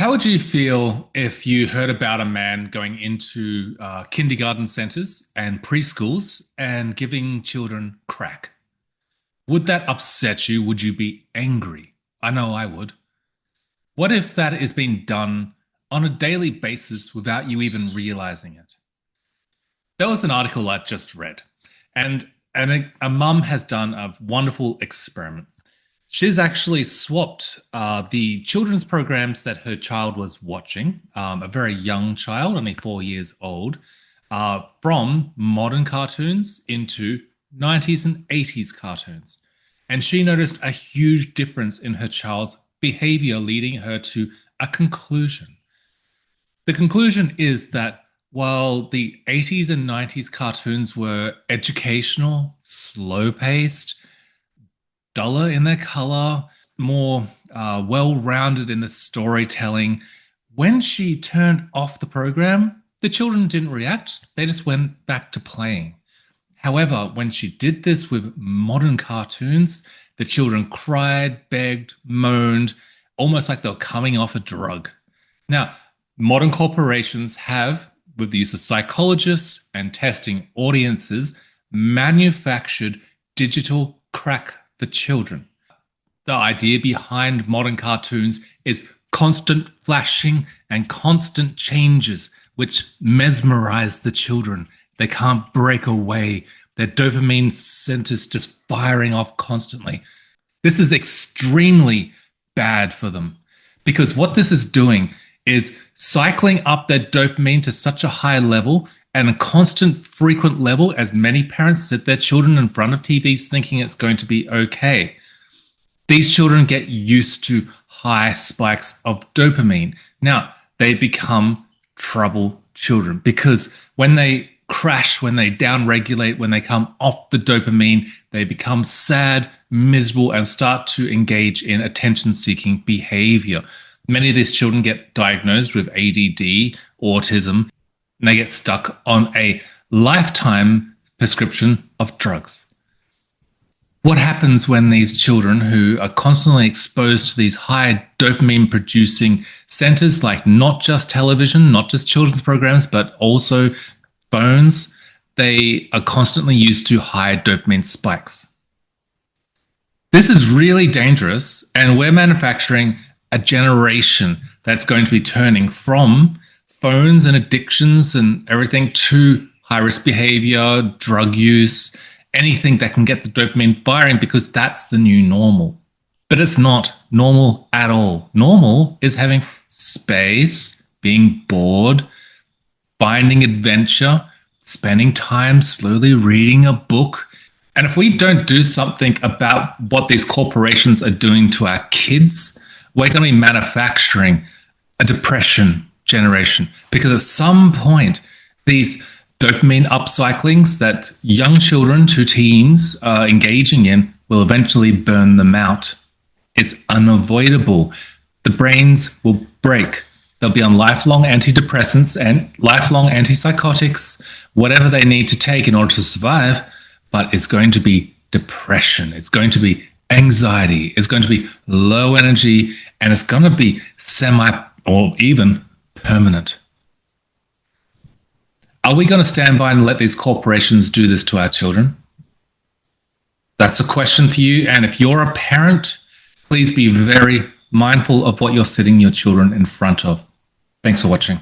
How would you feel if you heard about a man going into kindergarten centers and preschools and giving children crack? Would that upset you? Would you be angry? I know I would. What if that is being done on a daily basis without you even realizing it? There was an article I just read, and a mum has done a wonderful experiment. She's actually swapped the children's programs that her child was watching, a very young child, only 4 years old, from modern cartoons into 90s and 80s cartoons. And she noticed a huge difference in her child's behavior, leading her to a conclusion. The conclusion is that while the 80s and 90s cartoons were educational, slow paced, duller in their color, more well rounded in the storytelling. When she turned off the program, the children didn't react. They just went back to playing. However, when she did this with modern cartoons, the children cried, begged, moaned, almost like they were coming off a drug. Now, modern corporations have, with the use of psychologists and testing audiences, manufactured digital crack for children. The idea behind modern cartoons is constant flashing and constant changes, which mesmerize the children. They can't break away. Their dopamine centers just firing off constantly. This is extremely bad for them because what this is doing is cycling up their dopamine to such a high level and a constant frequent level as many parents sit their children in front of TVs thinking it's going to be okay. These children get used to high spikes of dopamine. Now, they become trouble children because when they crash, when they downregulate, when they come off the dopamine, they become sad, miserable, and start to engage in attention-seeking behavior. Many of these children get diagnosed with ADD, autism, and they get stuck on a lifetime prescription of drugs. What happens when these children who are constantly exposed to these high dopamine producing centers, like not just television, not just children's programs, but also phones, they are constantly used to high dopamine spikes. This is really dangerous, and we're manufacturing a generation that's going to be turning from phones and addictions and everything to high-risk behavior, drug use, anything that can get the dopamine firing because that's the new normal. But it's not normal at all. Normal is having space, being bored, finding adventure, spending time slowly reading a book. And if we don't do something about what these corporations are doing to our kids, we're going to be manufacturing a depression generation because at some point these dopamine upcyclings that young children to teens are engaging in will eventually burn them out. It's unavoidable. The brains will break. They'll be on lifelong antidepressants and lifelong antipsychotics, whatever they need to take in order to survive, but it's going to be depression. It's going to be anxiety. It's going to be low energy, and it's going to be semi or even permanent. Are we going to stand by and let these corporations do this to our children? That's a question for you. And if you're a parent, please be very mindful of what you're sitting your children in front of. Thanks for watching.